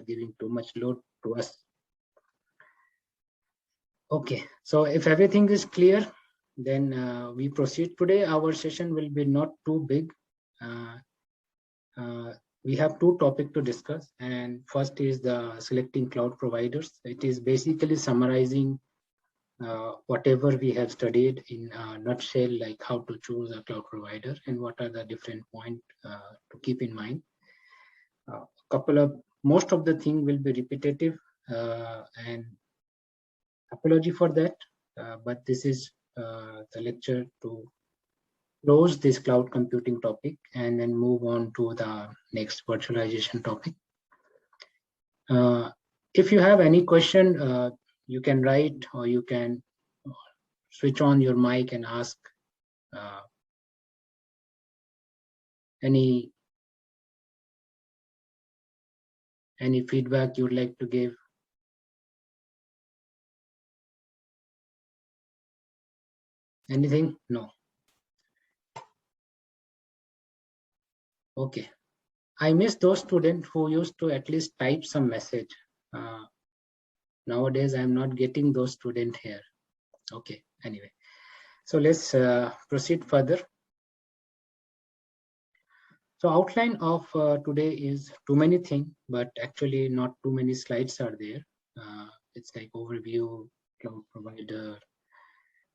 giving too much load to us. Okay, so if everything is clear, then we proceed. Today, our session will be not too big. We have two topics to discuss, and first is the selecting cloud providers. It is basically summarizing whatever we have studied in a nutshell, like how to choose a cloud provider and what are the different points to keep in mind. Most of the thing will be repetitive, and apology for that, but this is the lecture to close this cloud computing topic and then move on to the next virtualization topic. If you have any question, you can write, or you can switch on your mic and ask any feedback you would like to give. Anything? No. Okay. I miss those students who used to at least type some message. Nowadays, I'm not getting those students here. Okay, anyway. So let's proceed further. So outline of today is too many things, but actually not too many slides are there. It's like overview, cloud provider,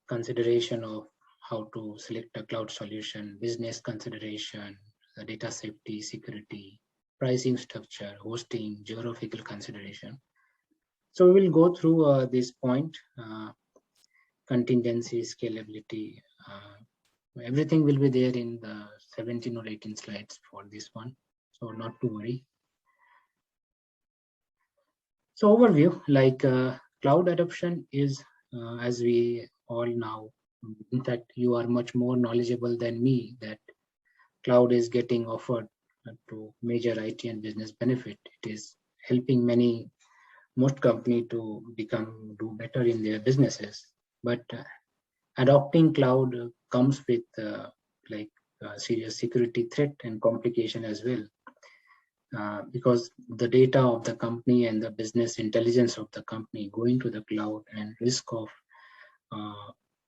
consideration of how to select a cloud solution, business consideration, the data safety, security, pricing structure, hosting, geographical consideration. So we will go through this point, contingency, scalability. Everything will be there in the 17 or 18 slides for this one, so not to worry. So overview, like cloud adoption is, as we all now, in fact, you are much more knowledgeable than me that cloud is getting offered to major IT and business benefit. It is helping most companies to do better in their businesses. But adopting cloud comes with serious security threat and complication as well. Because the data of the company and the business intelligence of the company going to the cloud, and risk of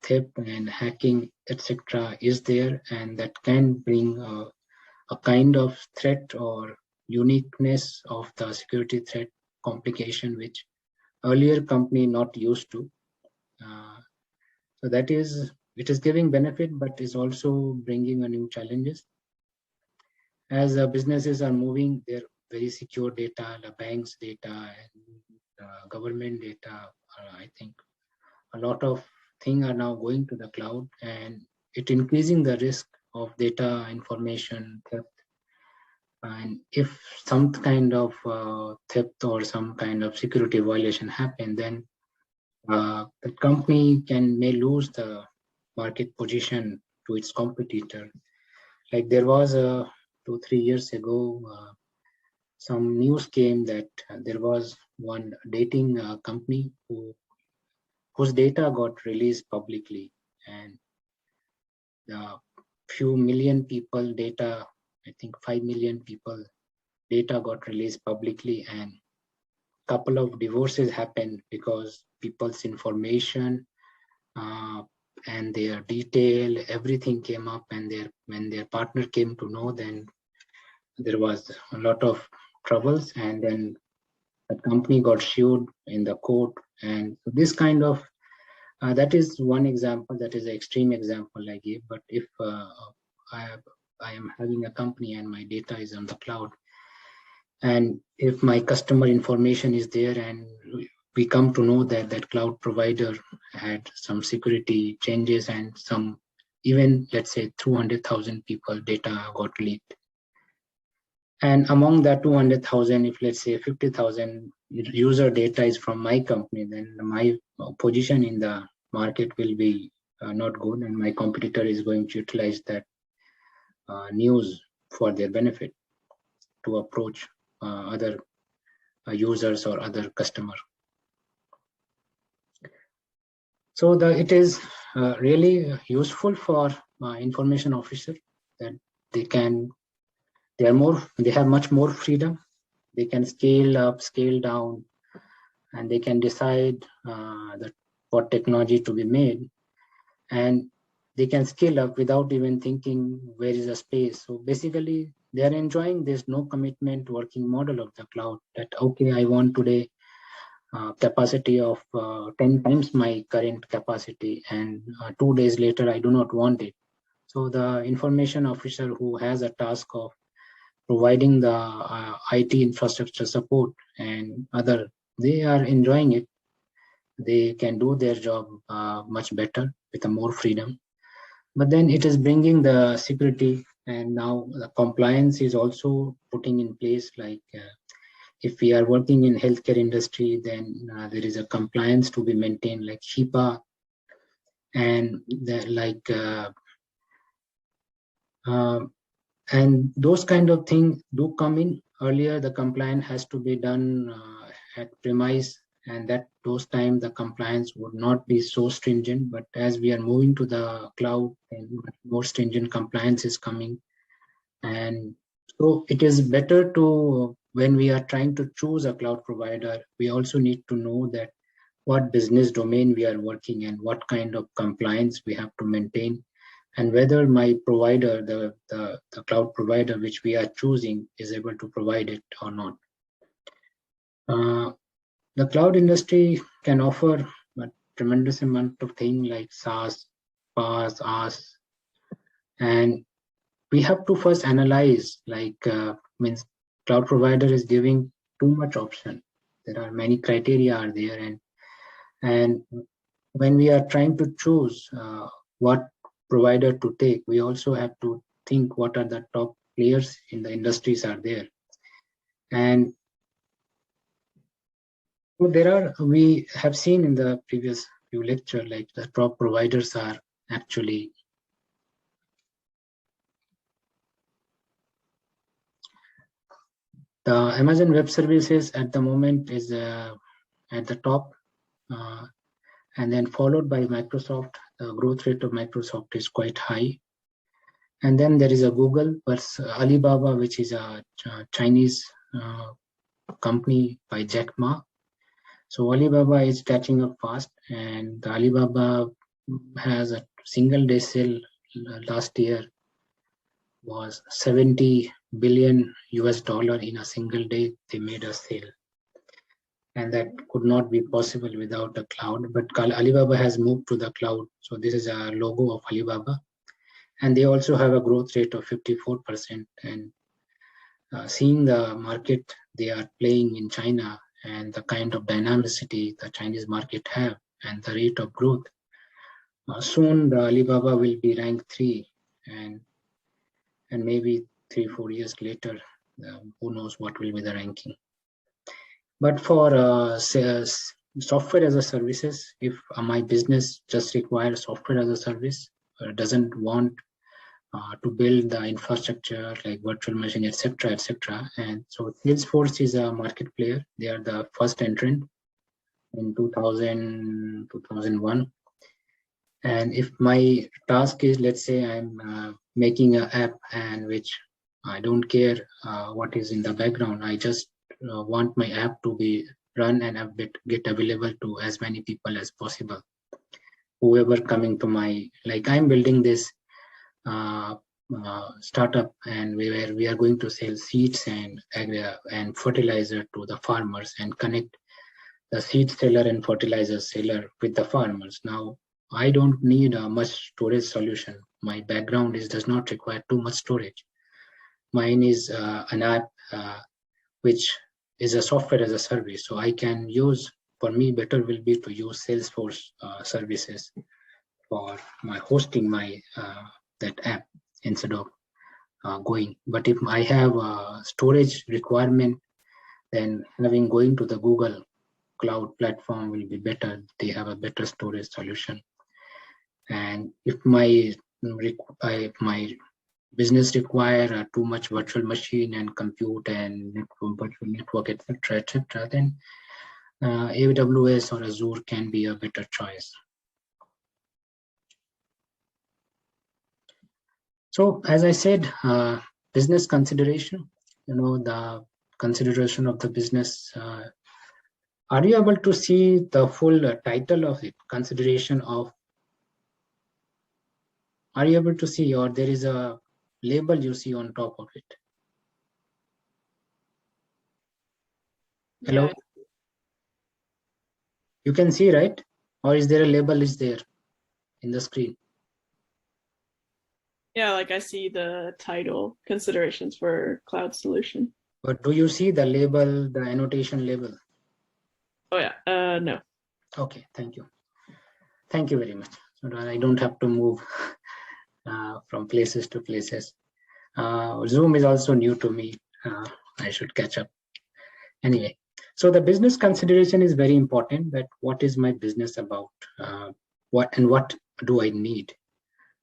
theft and hacking, etc., is there, and that can bring a kind of threat or uniqueness of the security threat complication, which earlier company not used to. So that is, it is giving benefit, but is also bringing a new challenges. As businesses are moving their very secure data, the bank's data, and government data, I think a lot of things are now going to the cloud, and it increasing the risk of data information theft. And if some kind of theft or some kind of security violation happen, then the company may lose the market position to its competitor. Like there was 2-3 years ago, some news came that there was one dating company whose data got released publicly, and a few million people data, I think 5 million people data got released publicly, and couple of divorces happened because people's information and their detail, everything came up, and when their partner came to know, then there was a lot of troubles, and then the company got sued in the court. And so this kind of that is one example, that is an extreme example I gave. But if I am having a company and my data is on the cloud, and if my customer information is there, and we come to know that that cloud provider had some security changes, and some, even let's say 200,000 people data got leaked, and among that 200,000, if let's say 50,000 user data is from my company, then my position in the market will be not good, and my competitor is going to utilize that news for their benefit to approach other users or other customer. So it is really useful for information officer that they have much more freedom. They can scale up, scale down, and they can decide what technology to be made, and they can scale up without even thinking where is the space. So basically, they are enjoying this no commitment working model of the cloud. That okay, I want today capacity of 10 times my current capacity, and 2 days later I do not want it. So the information officer who has a task of providing the IT infrastructure support and other, they are enjoying it. They can do their job much better with a more freedom. But then it is bringing the security, and now the compliance is also putting in place. Like if we are working in healthcare industry, then there is a compliance to be maintained, like HIPAA, and and those kind of things do come in. Earlier, the compliance has to be done at premise, and that those times the compliance would not be so stringent. But as we are moving to the cloud, and more stringent compliance is coming, and so it is better to, when we are trying to choose a cloud provider, we also need to know that what business domain we are working in, what kind of compliance we have to maintain, and whether my provider, the cloud provider which we are choosing, is able to provide it or not. The cloud industry can offer a tremendous amount of things like SaaS, PaaS, IaaS, and we have to first analyze, means cloud provider is giving too much option. There are many criteria are there, and when we are trying to choose what provider to take, we also have to think what are the top players in the industries are there. And so we have seen in the previous few lecture, like the top providers are actually the Amazon Web Services at the moment is at the top, and then followed by Microsoft. The growth rate of Microsoft is quite high. And then there is a Google, but Alibaba, which is a Chinese company by Jack Ma. So Alibaba is catching up fast, and Alibaba has a single day sale last year was 70 billion US dollar in a single day. They made a sale, and that could not be possible without a cloud. But Alibaba has moved to the cloud. So this is a logo of Alibaba, and they also have a growth rate of 54%. And seeing the market they are playing in China and the kind of dynamicity the Chinese market have and the rate of growth, soon the Alibaba will be ranked 3, and maybe 3-4 years later, who knows what will be the ranking. But for software as a services, if my business just requires software as a service, doesn't want to build the infrastructure like virtual machine, etc., etc. And so Salesforce is a market player. They are the first entrant in 2001. And if my task is, let's say I'm making an app, and which I don't care what is in the background, I just want my app to be run and get available to as many people as possible. Whoever coming to my, like I'm building this startup, and where we are going to sell seeds and fertilizer to the farmers and connect the seed seller and fertilizer seller with the farmers. Now, I don't need a much storage solution. My background does not require too much storage. Mine is an app which is a software as a service. So I can use, for me, better will be to use Salesforce services for my hosting my that app instead of going. But if I have a storage requirement, then having going to the Google cloud platform will be better. They have a better storage solution. And if my business require too much virtual machine and compute and virtual network, etc., then AWS or Azure can be a better choice. So as I said, business consideration, the consideration of the business. Are you able to see the full title of it? Consideration of. Are you able to see, or there is a label you see on top of it? Hello? Yeah. You can see, right? Or is there a label is there in the screen? Yeah, like I see the title, considerations for cloud solution. But do you see the label, the annotation label? Oh yeah, no. Okay, thank you. Thank you very much. So that I don't have to move from places to places. Zoom is also new to me. I should catch up. Anyway, so the business consideration is very important. That what is my business about? What do I need?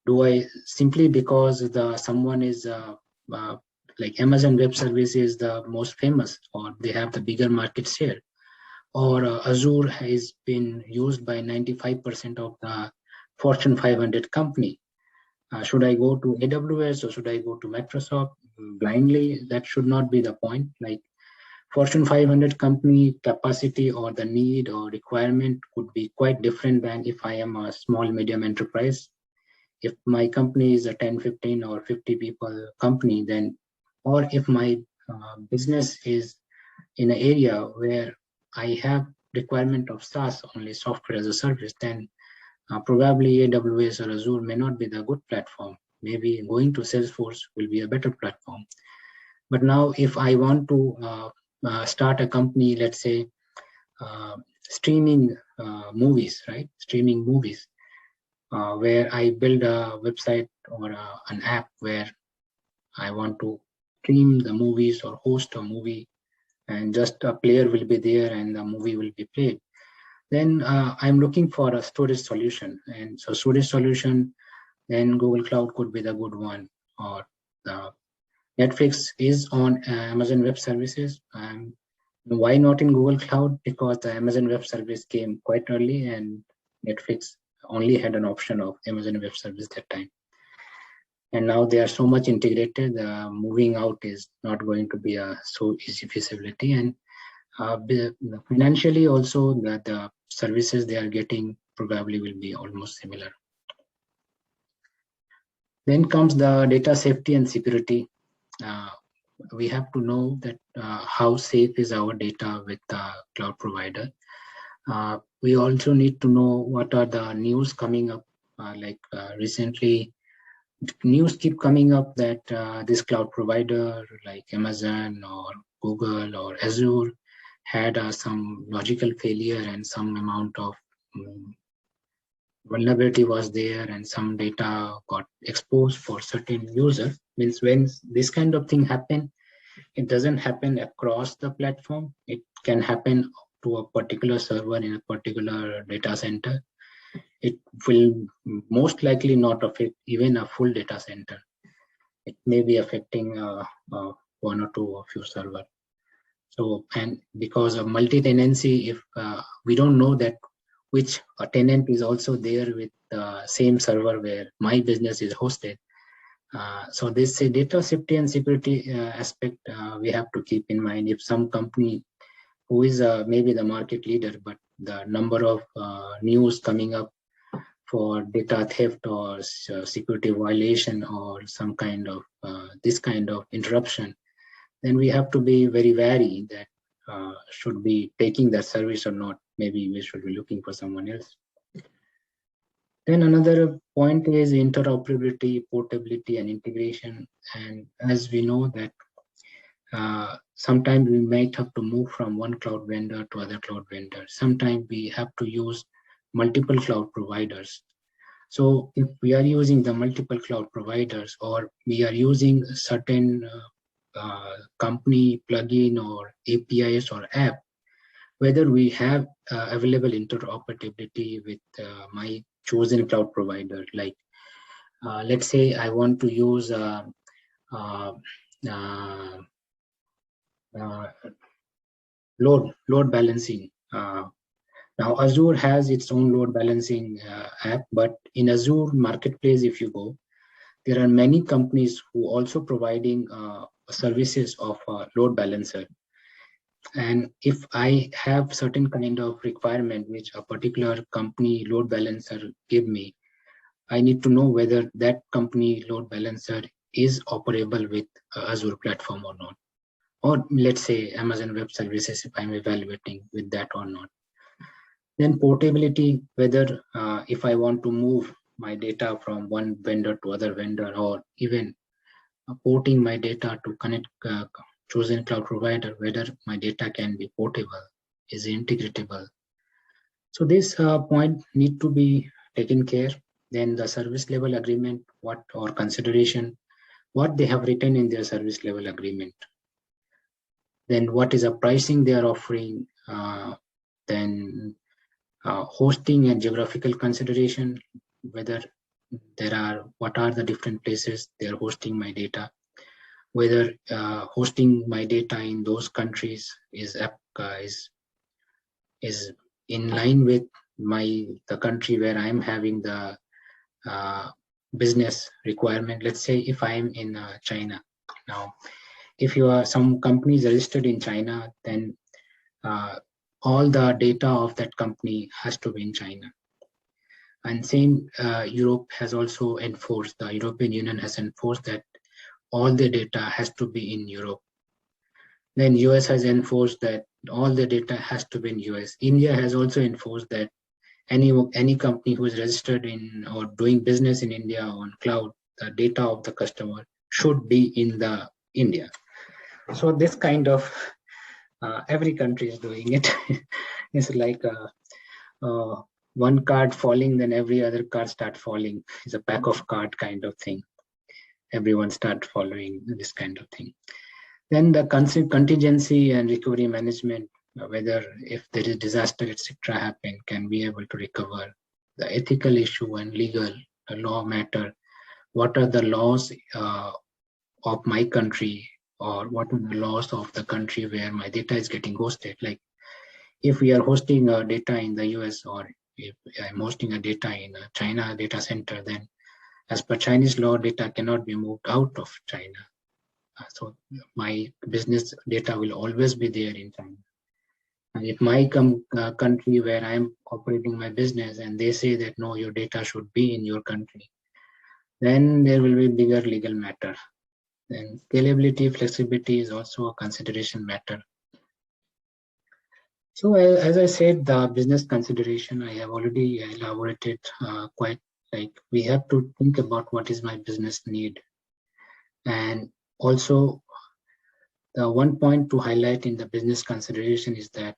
Do I simply because someone is like Amazon Web Service is the most famous, or they have the bigger market share, or Azure has been used by 95% of the Fortune 500 company. Should I go to AWS or should I go to Microsoft blindly? That should not be the point. Like Fortune 500 company capacity or the need or requirement could be quite different than if I am a small medium enterprise. If my company is a 10, 15 or 50 people company, then, or if my business is in an area where I have requirement of SaaS, only software as a service, then probably AWS or Azure may not be the good platform. Maybe going to Salesforce will be a better platform. But now if I want to start a company, let's say streaming movies, right? Streaming movies, where I build a website or an app where I want to stream the movies or host a movie, and just a player will be there and the movie will be played. Then I'm looking for a storage solution, and so storage solution, then Google Cloud could be the good one, or Netflix is on Amazon Web Services. Why not in Google Cloud? Because the Amazon Web Service came quite early, and Netflix only had an option of Amazon Web Service that time. And now they are so much integrated, moving out is not going to be a so easy feasibility. And financially also, the services they are getting probably will be almost similar. Then comes the data safety and security. We have to know that how safe is our data with the cloud provider. We also need to know what are the news coming up. Recently, news keep coming up that this cloud provider like Amazon or Google or Azure had some logical failure and some amount of vulnerability was there, and some data got exposed for certain users. Means when this kind of thing happen, it doesn't happen across the platform. It can happen to a particular server in a particular data center. It will most likely not affect even a full data center. It may be affecting one or two or few servers. So, and because of multi-tenancy, if we don't know that which tenant is also there with the same server where my business is hosted. So this data safety and security aspect we have to keep in mind. If some company who is maybe the market leader, but the number of news coming up for data theft or security violation or some kind of this kind of interruption, then we have to be very wary that should be taking that service or not. Maybe we should be looking for someone else. Then another point is interoperability, portability, and integration. And as we know that sometimes we might have to move from one cloud vendor to other cloud vendor. Sometimes we have to use multiple cloud providers. So if we are using the multiple cloud providers, or we are using certain company plugin or APIs or app, whether we have available interoperability with my chosen cloud provider. Like let's say I want to use load balancing. Now Azure has its own load balancing app, but in Azure Marketplace, if you go, there are many companies who also providing services of load balancer. And if I have certain kind of requirement which a particular company load balancer give me, I need to know whether that company load balancer is operable with Azure platform or not. Or let's say Amazon Web Services, if I'm evaluating with that or not. Then portability, whether if I want to move my data from one vendor to other vendor, or even porting my data to connect chosen cloud provider, whether my data can be portable, is integratable. So this point need to be taken care. Then the service level agreement, what or consideration, what they have written in their service level agreement. Then what is the pricing they are offering. Then hosting and geographical consideration, whether what are the different places they are hosting my data, whether hosting my data in those countries is in line with the country where I'm having the uh, business requirement. Let's say if I'm in China now, if you are some companies registered in China, then all the data of that company has to be in China. And same, Europe has also enforced, the European Union has enforced that all the data has to be in Europe. Then US has enforced that all the data has to be in US. India has also enforced that any company who is registered in or doing business in India on cloud, the data of the customer should be in the India. So this kind of every country is doing it. It's like one card falling, then every other card start falling. It's a pack of card kind of thing. Everyone start following this kind of thing. Then the contingency and recovery management, whether if there is disaster, etc. happen, can be able to recover. The ethical issue and legal, the law matter. What are the laws of my country, or what are the laws of the country where my data is getting hosted? Like if we are hosting data in the US, or if I'm hosting a data in a China data center, then as per Chinese law, data cannot be moved out of China. So my business data will always be there in China. And if my country where I'm operating my business and they say that no, your data should be in your country, then there will be bigger legal matter. Then scalability, flexibility is also a consideration matter. So as I said, the business consideration, I have already elaborated quite, like we have to think about what is my business need. And also the one point to highlight in the business consideration is that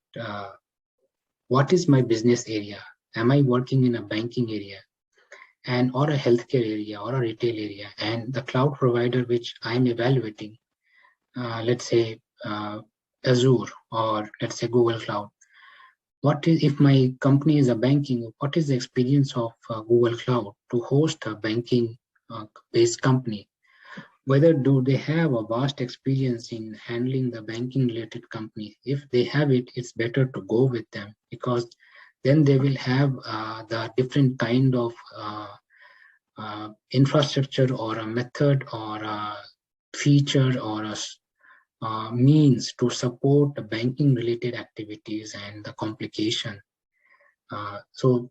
what is my business area? Am I working in a banking area and or a healthcare area or a retail area? And the cloud provider which I'm evaluating, let's say Azure, or let's say Google Cloud. What is, if my company is a banking, what is the experience of Google Cloud to host a banking based company? Whether do they have a vast experience in handling the banking related companies? If they have it, it's better to go with them, because then they will have the different kind of infrastructure or a method or a feature or a means to support the banking related activities and the complication. So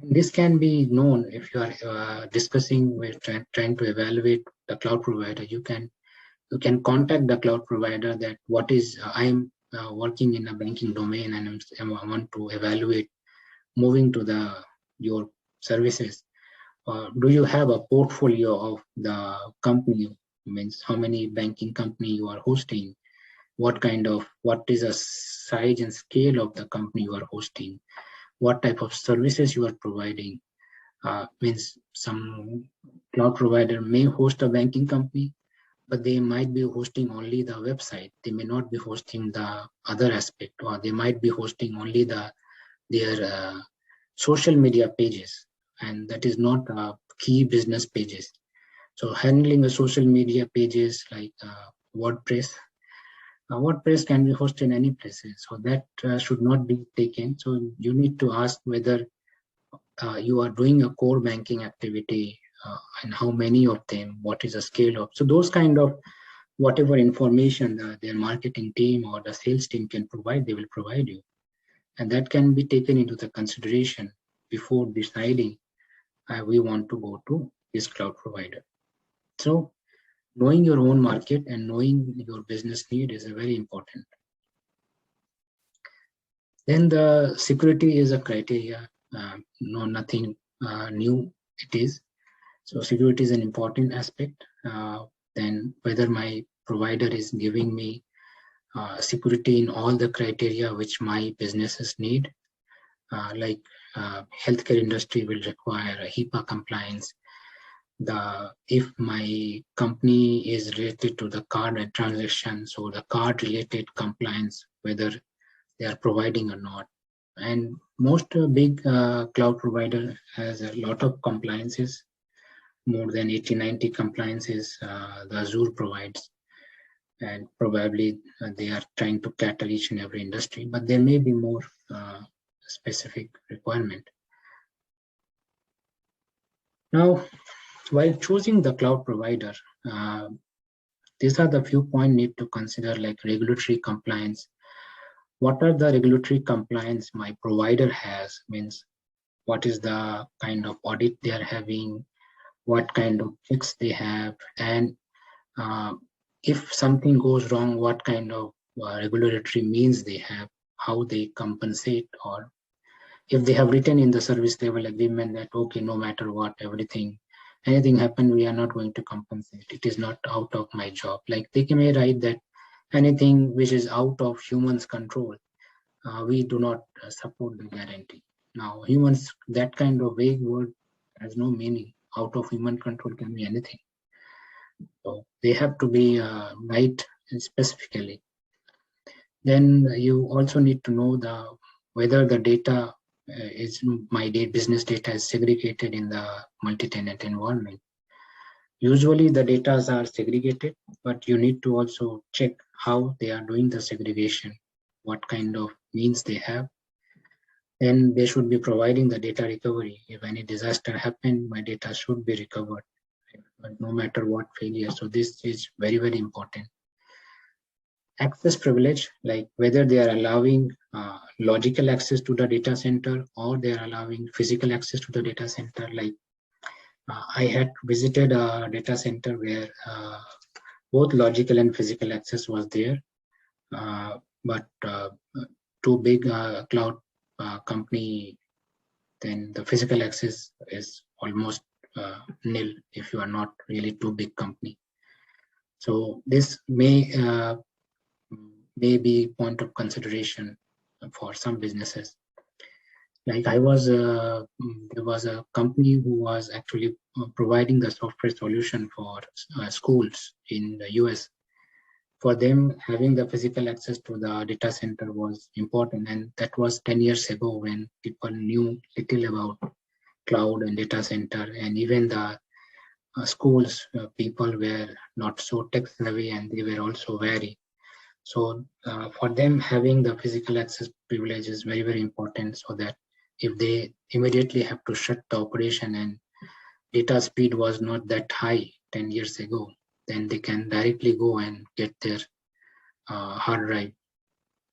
this can be known if you are discussing with trying to evaluate the cloud provider. You can contact the cloud provider that what is I'm working in a banking domain and I want to evaluate moving to your services. Do you have a portfolio of the company? Means how many banking company you are hosting? What is the size and scale of the company you are hosting? What type of services you are providing? Means some cloud provider may host a banking company, but they might be hosting only the website. They may not be hosting the other aspect, or they might be hosting only their social media pages, and that is not key business pages. So handling the social media pages like WordPress. WordPress can be hosted in any places, so that should not be taken. So you need to ask whether you are doing a core banking activity and how many of them, what is the scale of. So those kind of whatever information their marketing team or the sales team can provide, they will provide you. And that can be taken into the consideration before deciding we want to go to this cloud provider. So knowing your own market and knowing your business need is very important. Then the security is a criteria. No, nothing new it is. So security is an important aspect. Then whether my provider is giving me security in all the criteria which my businesses need, like healthcare industry will require a HIPAA compliance. If my company is related to the card and transactions, so the card related compliance, whether they are providing or not. And most big cloud provider has a lot of compliances, more than 80-90 compliances the Azure provides. And probably they are trying to cater each and every industry, but there may be more specific requirement. Now, while choosing the cloud provider, these are the few points need to consider, like regulatory compliance. What are the regulatory compliance my provider has? Means what is the kind of audit they are having, what kind of checks they have, and if something goes wrong, what kind of regulatory means they have, how they compensate, or if they have written in the service level agreement that, okay, no matter what, anything happen, we are not going to compensate. It is not out of my job. Like they may write that anything which is out of humans' control, we do not support the guarantee. Now, humans, that kind of vague word has no meaning. Out of human control can be anything. So they have to be right specifically. Then you also need to know whether the data is my business data is segregated in the multi-tenant environment. Usually the data are segregated, but you need to also check how they are doing the segregation, what kind of means they have. Then they should be providing the data recovery. If any disaster happened, my data should be recovered, but no matter what failure. So this is very, very important. Access privilege, like whether they are allowing logical access to the data center or they are allowing physical access to the data center. Like I had visited a data center where both logical and physical access was there, but too big cloud company, then the physical access is almost nil if you are not really too big company. So this may be point of consideration for some businesses. Like there was a company who was actually providing the software solution for schools in the US. For them, having the physical access to the data center was important, and that was 10 years ago when people knew little about cloud and data center, and even the schools people were not so tech savvy, and they were also wary. So for them, having the physical access privilege is very, very important, so that if they immediately have to shut the operation and data speed was not that high 10 years ago, then they can directly go and get their hard drive.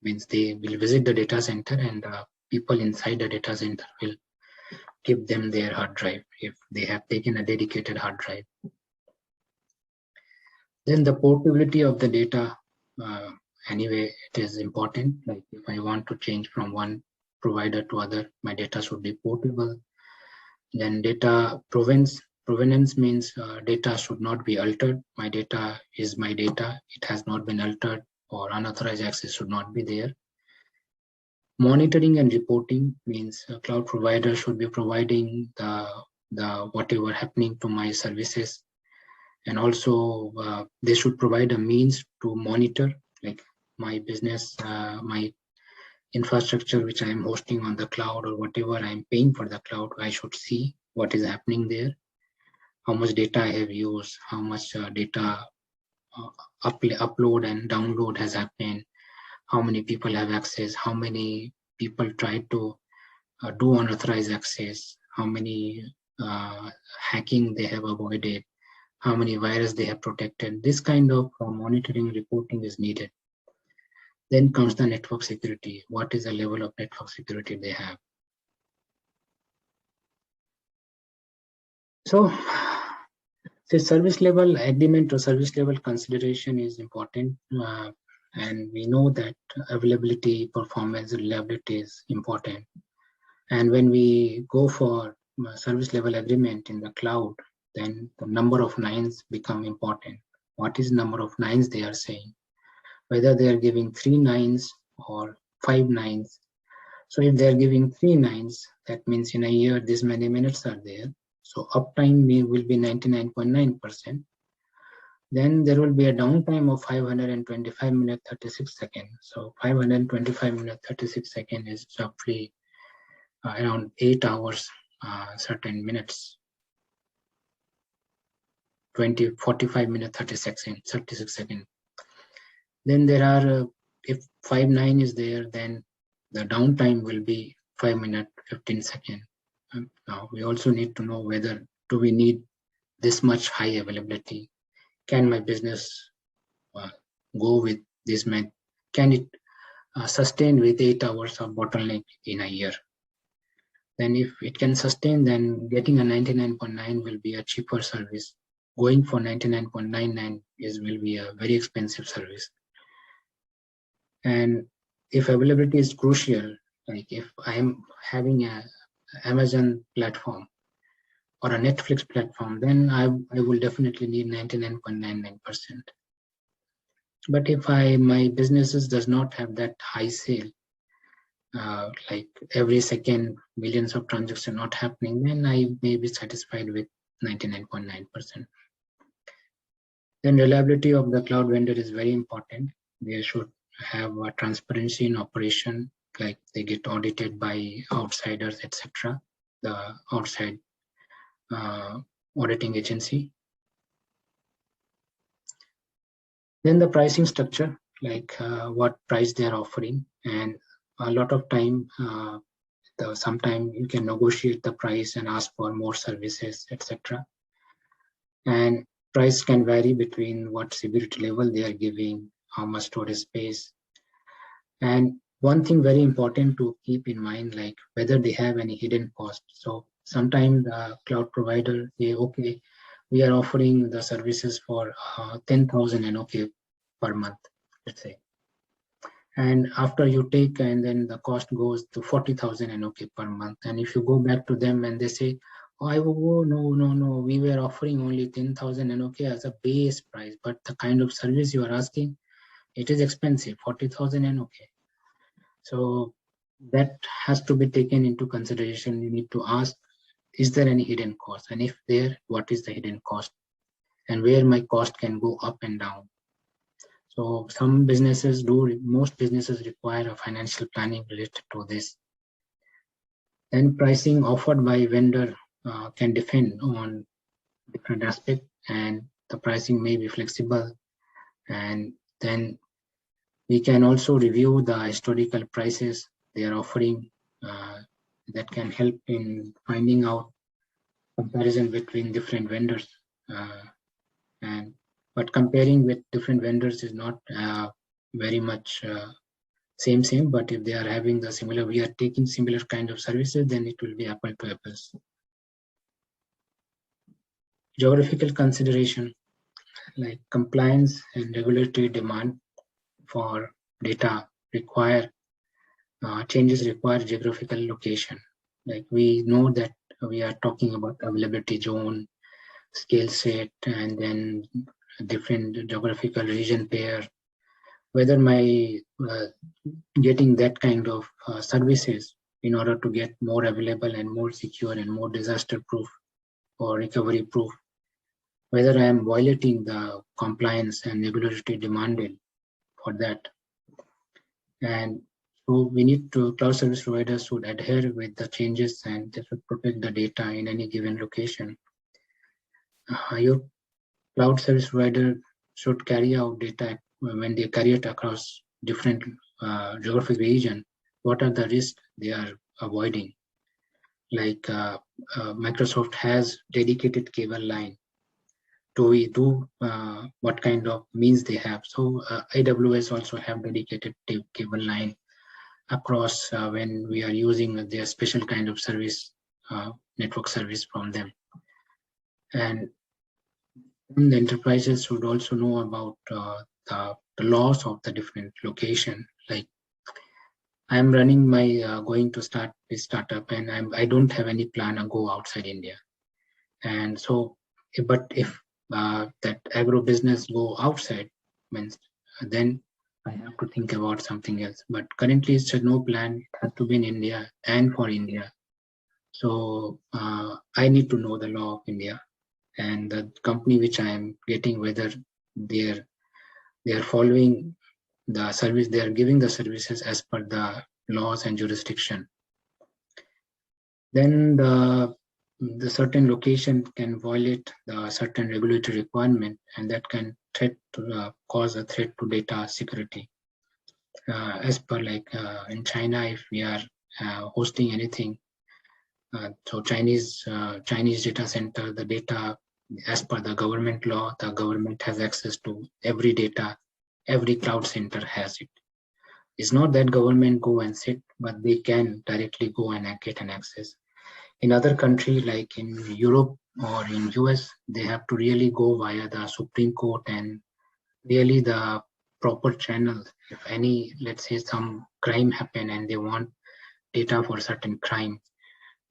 Means they will visit the data center and people inside the data center will give them their hard drive if they have taken a dedicated hard drive. Then the portability of the data, anyway, it is important. Like if I want to change from one provider to other, my data should be portable. Then data provenance means data should not be altered. My data is my data. It has not been altered, or unauthorized access should not be there. Monitoring and reporting means a cloud provider should be providing the whatever happening to my services, and also they should provide a means to monitor, like my business, my infrastructure which I am hosting on the cloud, or whatever I am paying for the cloud. I should see what is happening there, how much data I have used, how much data upload and download has happened, how many people have access, how many people try to do unauthorized access, how many hacking they have avoided, how many viruses they have protected. This kind of monitoring reporting is needed. Then comes the network security. What is the level of network security they have? So the service level agreement or service level consideration is important. And we know that availability, performance, reliability is important. And when we go for service level agreement in the cloud, then the number of nines become important. What is number of nines they are saying? Whether they are giving 3 nines or 5 nines. So if they are giving 3 nines, that means in a year this many minutes are there. So uptime will be 99.9%. Then there will be a downtime of 525 minutes 36 seconds. So 525 minutes 36 seconds is roughly around 8 hours, certain minutes. 45 minutes 36 seconds. Then there are, if 5.9 is there, then the downtime will be 5 minutes 15 seconds. Now we also need to know whether do we need this much high availability. Can my business go with this? Can it sustain with 8 hours of bottleneck in a year? Then if it can sustain, then getting a 99.9 will be a cheaper service. Going for 99.99 will be a very expensive service. And if availability is crucial, like if I am having a Amazon platform or a Netflix platform, then I will definitely need 99.99%. But if my businesses does not have that high sale, like every second millions of transactions not happening, then I may be satisfied with 99.9%. Then reliability of the cloud vendor is very important. They should have a transparency in operation, like they get audited by outsiders, etc. The outside auditing agency. Then the pricing structure, like what price they are offering, and a lot of time, sometimes you can negotiate the price and ask for more services, etc. And price can vary between what CBDT level they are giving, how much storage space. And one thing very important to keep in mind, like whether they have any hidden cost. So sometimes the cloud provider say, okay, we are offering the services for 10,000 NOK per month, let's say. And after you take, and then the cost goes to 40,000 NOK per month. And if you go back to them and they say, oh, I will go, no, we were offering only 10,000 NOK as a base price, but the kind of service you are asking, it is expensive, 40,000 NOK. So that has to be taken into consideration. You need to ask, is there any hidden cost? And if there, what is the hidden cost? And where my cost can go up and down. So some businesses do, most businesses require a financial planning related to this. Then pricing offered by vendor can depend on different aspects, and the pricing may be flexible. And then we can also review the historical prices they are offering. That can help in finding out comparison between different vendors. But comparing with different vendors is not very much same, but if they are having the similar, we are taking similar kind of services, then it will be apple to apples. Geographical consideration, like compliance and regulatory demand for data changes require geographical location. Like we know that we are talking about availability zone, scale set, and then different geographical region pair. Whether my getting that kind of services in order to get more available and more secure and more disaster proof or recovery proof, whether I am violating the compliance and regulatory demanded for that. And so we need to, cloud service providers should adhere with the changes and they should protect the data in any given location. Your cloud service provider should carry out data when they carry it across different geographic region. What are the risks they are avoiding? Like Microsoft has dedicated cable line do we do, what kind of means they have. So AWS also have dedicated cable line across when we are using their special kind of service, network service from them. And the enterprises should also know about the laws of the different location. Like I'm running my going to start this startup, and I don't have any plan to go outside India. And so, but if that agro business go outside, means then I have to think about something else. But currently, it's no plan. It has to be in India and for India. So I need to know the law of India and the company which I am getting, whether they are following the service, they are giving the services as per the laws and jurisdiction. Then the certain location can violate the certain regulatory requirement, and that can cause a threat to data security. As per like in China, if we are hosting anything, so Chinese data center, the data as per the government law, the government has access to every data, every cloud center has it. It's not that government go and sit, but they can directly go and get an access. In other countries like in Europe or in US, they have to really go via the Supreme Court and really the proper channel. If any, let's say some crime happen and they want data for certain crime,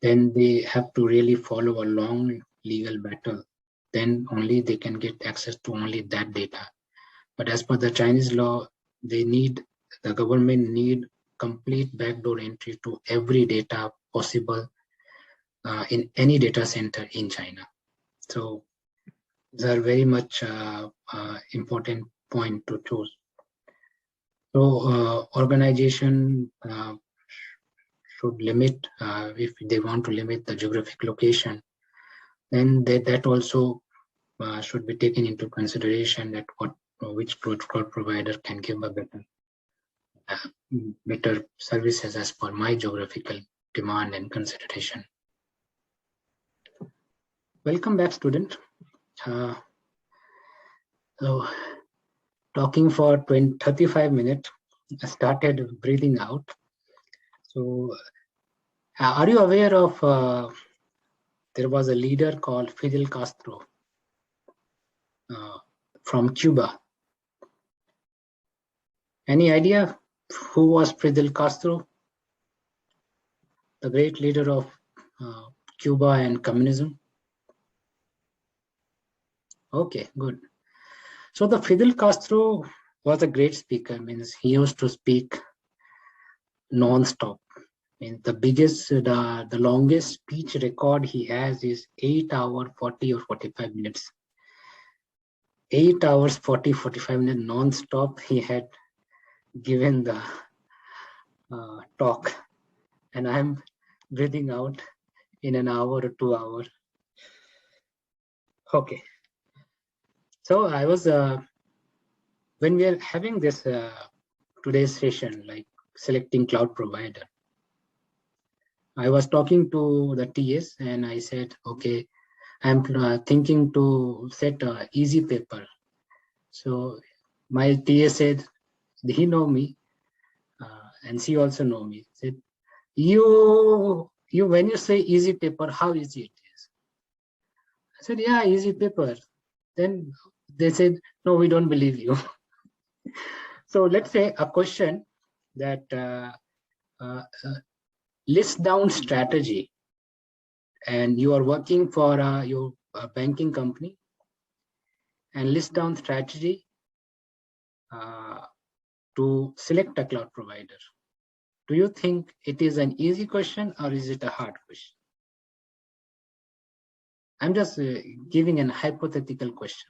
then they have to really follow a long legal battle. Then only they can get access to only that data. But as per the Chinese law, the government need complete backdoor entry to every data possible in any data center in China. So these are very much important point to choose. So organization should limit, if they want to limit the geographic location, then that also should be taken into consideration, that which protocol provider can give a better services as per my geographical demand and consideration. Welcome back, student. So talking for 35 minutes, I started breathing out. So are you aware of there was a leader called Fidel Castro from Cuba? Any idea who was Fidel Castro? The great leader of Cuba and communism? Okay, good. So the Fidel Castro was a great speaker. Means he used to speak non-stop. And the longest speech record he has is 8 hours 40 or 45 minutes. 8 hours 45 minutes non-stop he had given the talk, and I'm breathing out in an hour or 2 hours. Okay. So I was when we are having this today's session, like selecting cloud provider, I was talking to the TS and I said, okay, I'm thinking to set a easy paper. So my TS said, he know me, and she also know me. Said, you when you say easy paper, how easy it is? I said, yeah, easy paper. Then they said, no, we don't believe you. So let's say a question that list down strategy, and you are working for your banking company, and list down strategy to select a cloud provider. Do you think it is an easy question or is it a hard question? I'm just giving an hypothetical question.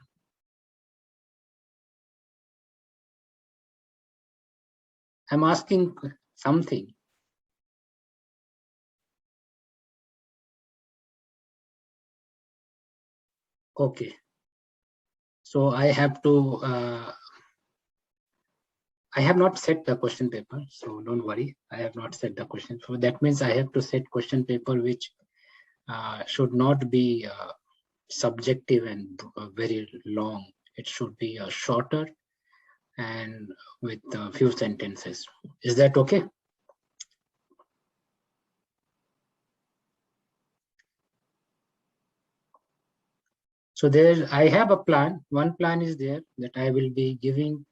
I'm asking something. Okay. So I have to, I have not set the question paper, so don't worry. I have not set the question. So that means I have to set question paper which should not be subjective and very long. It should be shorter and with a few sentences. Is that okay? So there, I have a plan. One plan is there that I will be giving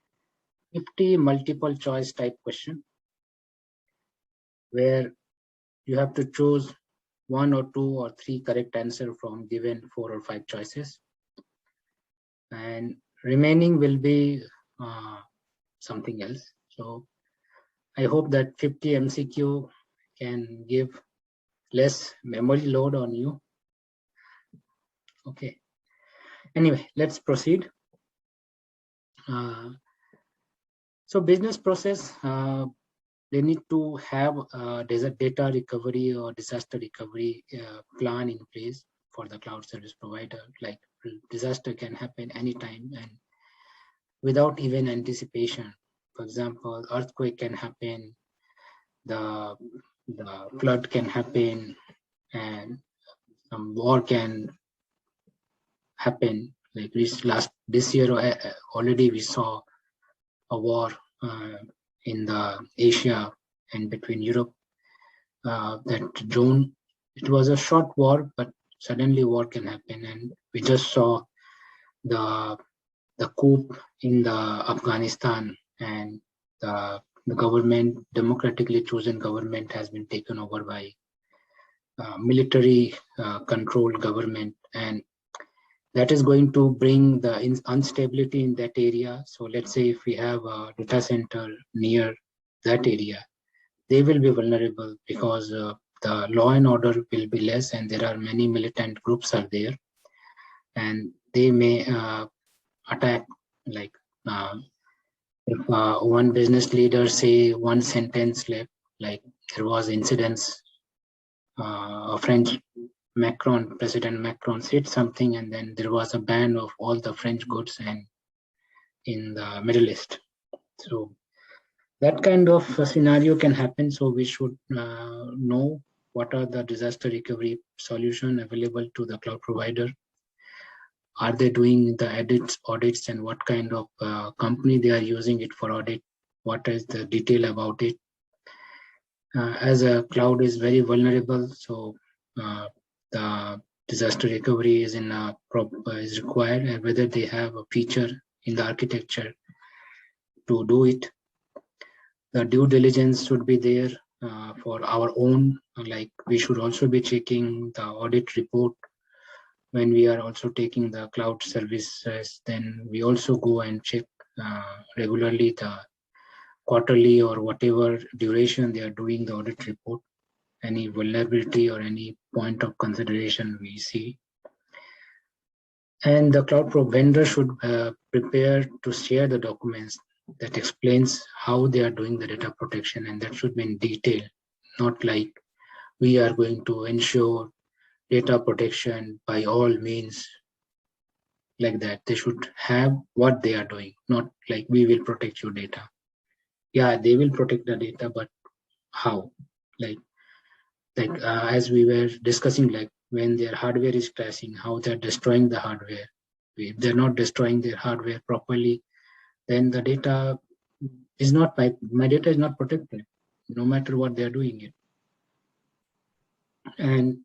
50 multiple choice type question, where you have to choose one or two or three correct answer from given 4 or 5 choices, and remaining will be something else. So I hope that 50 MCQ can give less memory load on you. Okay. Anyway, let's proceed. So business process, they need to have a data recovery or disaster recovery plan in place for the cloud service provider. Like disaster can happen anytime and without even anticipation. For example, earthquake can happen, the flood can happen, and some war can happen. Like this year already we saw a war in the Asia and between Europe. That June, it was a short war, but suddenly war can happen, and we just saw the coup in the Afghanistan, and the government, democratically chosen government, has been taken over by military controlled government, and that is going to bring the instability in that area. So let's say if we have a data center near that area, they will be vulnerable because the law and order will be less, and there are many militant groups are there, and they may attack. Like if one business leader say one sentence, like there was incidents, French President Macron said something, and then there was a ban of all the French goods and in the Middle East. So that kind of scenario can happen. So we should know what are the disaster recovery solution available to the cloud provider. Are they doing the audits, and what kind of company they are using it for audit? What is the detail about it? As a cloud is very vulnerable, so the disaster recovery is is required, and whether they have a feature in the architecture to do it. The due diligence should be there for our own. Like we should also be checking the audit report when we are also taking the cloud services. Then we also go and check regularly the quarterly or whatever duration they are doing the audit report, any vulnerability or any point of consideration we see. And the cloud vendor should prepare to share the documents that explains how they are doing the data protection, and that should be in detail, not like we are going to ensure data protection by all means, like that. They should have what they are doing, not like we will protect your data. Yeah, they will protect the data, but how? Like as we were discussing, like when their hardware is crashing, how they're destroying the hardware. If they're not destroying their hardware properly, then the data is not, my data is not protected, no matter what they're doing it. And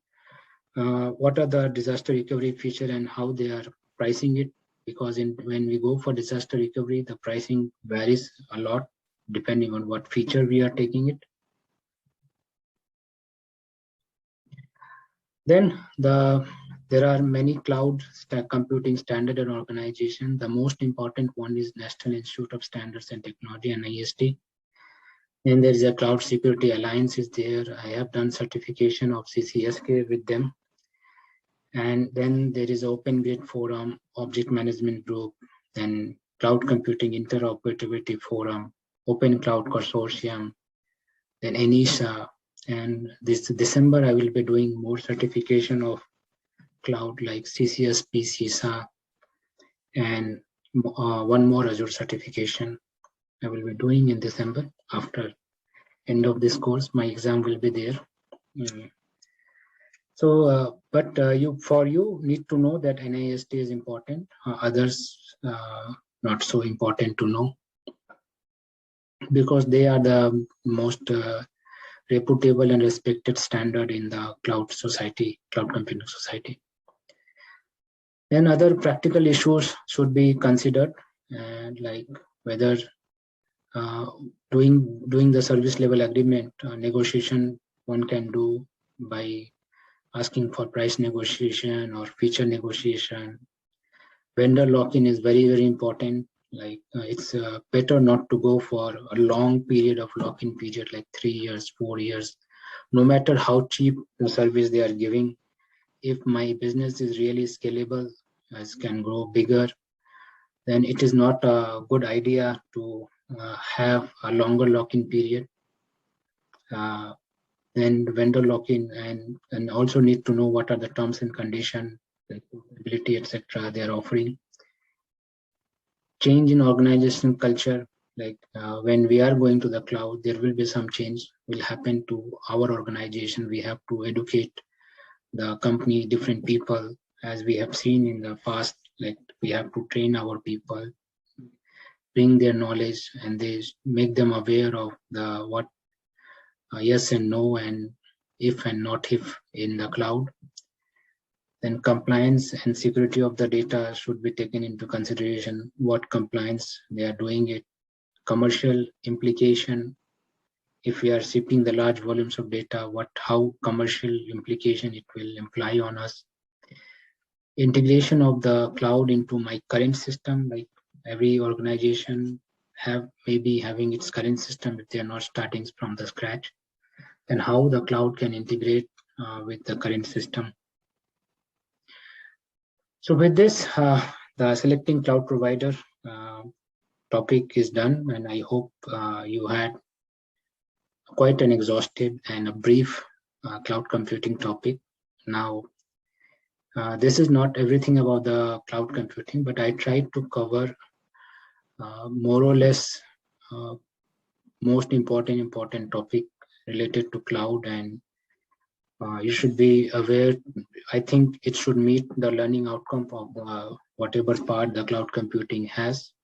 what are the disaster recovery feature and how they are pricing it? Because when we go for disaster recovery, the pricing varies a lot depending on what feature we are taking it. Then there are many cloud computing standard and organization. The most important one is National Institute of Standards and Technology, and NIST. Then there is a Cloud Security Alliance is there. I have done certification of CCSK with them. And then there is Open Grid Forum, Object Management Group, then Cloud Computing Interoperability Forum, Open Cloud Consortium, then ENISA. And this December, I will be doing more certification of cloud like CCSP, CISA, and one more Azure certification I will be doing in December. After end of this course, my exam will be there. So, but you need to know that NIST is important. Others not so important to know, because they are the most reputable and respected standard in the cloud society, cloud computing society. Then other practical issues should be considered, and like whether uh, doing the service level agreement negotiation one can do by asking for price negotiation or feature negotiation. Vendor lock-in is very important. Like it's better not to go for a long period of lock-in period, like 3 years, 4 years. No matter how cheap the service they are giving, if my business is really scalable, as can grow bigger, then it is not a good idea to have a longer lock-in period. Uh, then vendor lock-in, and also need to know what are the terms and conditions, like portability, etc. they are offering. Change in organizational culture, like when we are going to the cloud, there will be some change will happen to our organization. We have to educate the company, different people, as we have seen in the past. Like we have to train our people, bring their knowledge, and they make them aware of the what yes and no, and if and not if in the cloud. Then compliance and security of the data should be taken into consideration. What compliance they are doing it, commercial implication. If we are shipping the large volumes of data, how commercial implication it will imply on us. Integration of the cloud into my current system, like every organization have maybe having its current system if they are not starting from the scratch, and how the cloud can integrate with the current system. So with this, the selecting cloud provider topic is done, and I hope you had quite an exhaustive and a brief cloud computing topic. Now, this is not everything about the cloud computing, but I tried to cover more or less most important topic related to cloud, and you should be aware. I think it should meet the learning outcome of whatever part the cloud computing has.